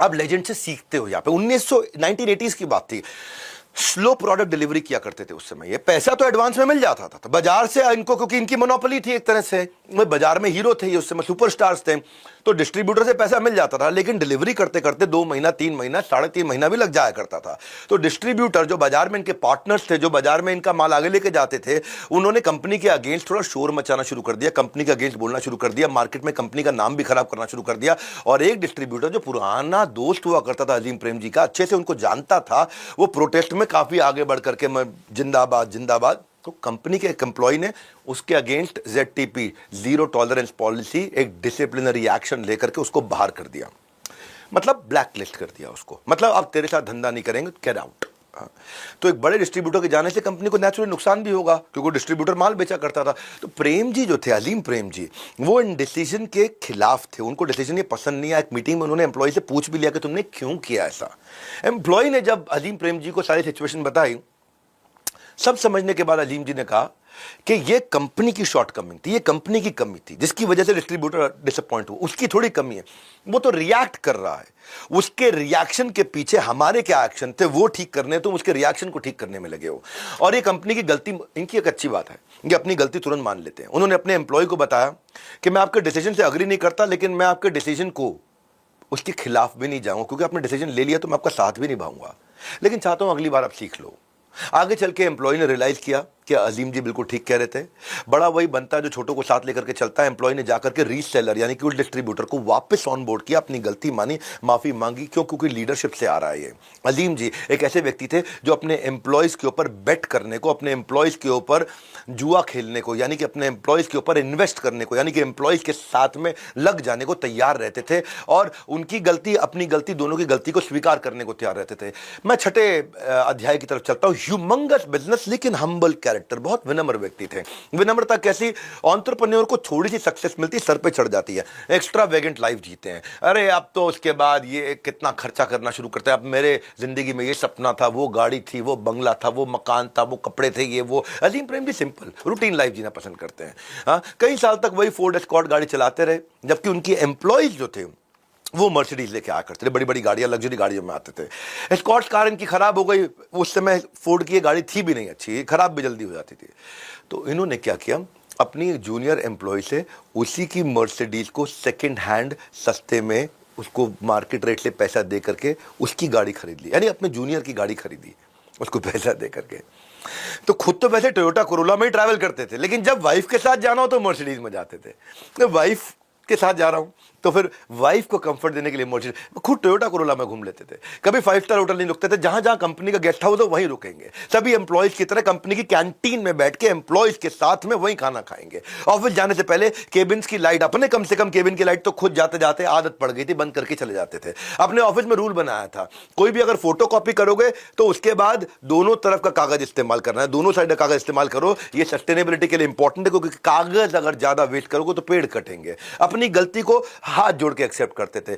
आप लेजेंड से सीखते हो। यहाँ पे 1980s की बात थी, स्लो प्रोडक्ट डिलीवरी किया करते थे उस समय। ये पैसा तो एडवांस में मिल जाता था तो बाजार से इनको, क्योंकि इनकी मोनोपोली थी एक तरह से, बाजार में हीरो थे ये उस समय, सुपरस्टार्स थे, तो डिस्ट्रीब्यूटर से पैसा मिल जाता था। लेकिन डिलीवरी करते करते 2 महीना, 3 महीना, 3.5 महीना भी लग जाया करता था। तो डिस्ट्रीब्यूटर जो बाजार में इनके पार्टनर्स थे, जो बाजार में इनका माल आगे लेके जाते थे, उन्होंने कंपनी के अगेंस्ट थोड़ा शोर मचाना शुरू कर दिया, कंपनी के अगेंस्ट बोलना शुरू कर दिया, मार्केट में कंपनी का नाम भी खराब करना शुरू कर दिया। और एक डिस्ट्रीब्यूटर जो पुराना दोस्त हुआ करता था अजीम प्रेम जी का, अच्छे से उनको जानता था, वो प्रोटेस्ट में काफी आगे बढ़ करके मैं जिंदाबाद जिंदाबाद, तो कंपनी के एक एम्प्लॉय ने उसके against ZTP, zero tolerance policy, एक डिसिप्लिनरी एक्शन लेकर के उसको बाहर कर दिया, मतलब ब्लैक लिस्ट कर दिया उसको, मतलब अब तेरे साथ धंधा नहीं करेंगे, गेट आउट। तो एक बड़े डिस्ट्रीब्यूटर के जाने से कंपनी को नेचुरली नुकसान भी होगा, क्योंकि डिस्ट्रीब्यूटर माल बेचा करता था। तो प्रेम जी जो थे, अजीम प्रेम जी, वो इन डिसीजन के खिलाफ थे, उनको डिसीजन ये पसंद नहीं आया। एक मीटिंग में उन्होंने एम्प्लॉय से पूछ भी लिया कि तुमने क्यों किया ऐसा। एम्प्लॉय ने जब अजीम प्रेम जी को सारी सिचुएशन बताई, सब समझने के बाद अजीम जी ने कहा कि ये कंपनी की शॉर्टकमिंग थी, ये कंपनी की कमी थी, जिसकी वजह से डिस्ट्रीब्यूटर डिसअपॉइंट हुआ, उसकी थोड़ी कमी है। वो तो रिएक्ट कर रहा है, उसके रिएक्शन के पीछे हमारे क्या एक्शन थे वो ठीक करने, तुम उसके रिएक्शन को ठीक करने में लगे हो। और ये कंपनी की गलती, इनकी एक अच्छी बात है, ये अपनी गलती तुरंत मान लेते हैं। उन्होंने अपने एम्प्लॉय को बताया कि मैं आपके डिसीजन से अग्री नहीं करता, लेकिन मैं आपके डिसीजन को उसके खिलाफ भी नहीं जाऊंगा, क्योंकि आपने डिसीजन ले लिया तो मैं आपका साथ भी निभाऊंगा, लेकिन चाहता हूं अगली बार आप सीख लो। आगे चल के एम्प्लॉय ने रियलाइज किया कि अजीम जी बिल्कुल ठीक कह रहे थे। बड़ा वही बनता है जो छोटों को साथ लेकर के चलता है। एम्प्लॉय ने जाकर के रीसेलर यानी कि उस डिस्ट्रीब्यूटर को वापस ऑन बोर्ड किया, अपनी गलती मानी, माफी मांगी। क्यों? क्योंकि लीडरशिप से आ रहा है ये। अजीम जी एक ऐसे व्यक्ति थे जो अपने एम्प्लॉयज के ऊपर बेट करने को, अपने एम्प्लॉयज के ऊपर जुआ खेलने को, यानी कि अपने एम्प्लॉयज के ऊपर इन्वेस्ट करने को, यानी कि एम्प्लॉयज के साथ में लग जाने को तैयार रहते थे, और उनकी गलती अपनी गलती दोनों की गलती को स्वीकार करने को तैयार रहते थे। मैं छठे अध्याय की तरफ चलता हूं। ह्यूमंगस बिजनेस लेकिन हम्बल कैरेक्टर, बहुत विनम्र व्यक्ति थे। विनम्रता कैसी? एंटरप्रेन्योर को थोड़ी सी सक्सेस मिलती सर पे चढ़ जाती है, एक्स्ट्रा वेगेंट लाइफ जीते हैं। अरे अब तो उसके बाद ये कितना खर्चा करना शुरू करते हैं, अब मेरे जिंदगी में ये सपना था, वो गाड़ी थी, वो बंगला था, वो मकान था, वो कपड़े थे, ये वो। अजीम Prem ji simple routine life जीना पसंद करते हैं। हाँ, कई साल तक वही फोर्ड एस्कॉर्ट गाड़ी चलाते रहे, जबकि उनकी एम्प्लॉयज जो थे वो मर्सिडीज लेके आया करते थे, बड़ी बड़ी गाड़ियां, लग्जरी गाड़ियों में आते थे। एस्कॉर्ट कार इनकी खराब हो गई, उस समय फोर्ड की गाड़ी थी भी नहीं अच्छी, खराब भी जल्दी हो जाती थी। तो इन्होंने क्या किया, अपनी जूनियर एम्प्लॉय से उसी की मर्सिडीज को सेकंड हैंड सस्ते में उसको मार्केट रेट से पैसा दे करके उसकी गाड़ी खरीद ली, यानी अपने जूनियर की गाड़ी खरीदी उसको पैसा दे करके। तो खुद तो वैसे टोयोटा कोरोला में ही ट्रैवल करते थे, लेकिन जब वाइफ के साथ जाना हो तो मर्सिडीज में जाते थे। तो वाइफ के साथ जा रहा हूं तो फिर वाइफ को कंफर्ट देने के लिए मर्सिडीज, खुद टोयोटा कोरोला में घूम लेते थे। कभी 5 स्टार होटल नहीं रुकते थे, जहां जहां कंपनी का गेस्ट हाउस हो वहीं रुकेंगे। सभी एम्प्लॉयज की तरह कंपनी की कैंटीन में बैठ के एम्प्लॉयज के साथ में वहीं खाना खाएंगे। ऑफिस जाने से पहले केबिन्स की लाइट, अपने कम से कम केबिन की लाइट तो खुद जाते जाते आदत पड़ गई थी, बंद करके चले जाते थे। अपने ऑफिस में रूल बनाया था, कोई भी अगर फोटो कॉपी करोगे तो उसके बाद दोनों तरफ का कागज इस्तेमाल करना है, दोनों साइड का कागज इस्तेमाल करो। ये सस्टेनेबिलिटी के लिए इंपॉर्टेंट है, क्योंकि कागज अगर ज्यादा वेस्ट करोगे तो पेड़ कटेंगे। अपनी गलती को हाथ जोड़ के एक्सेप्ट करते थे।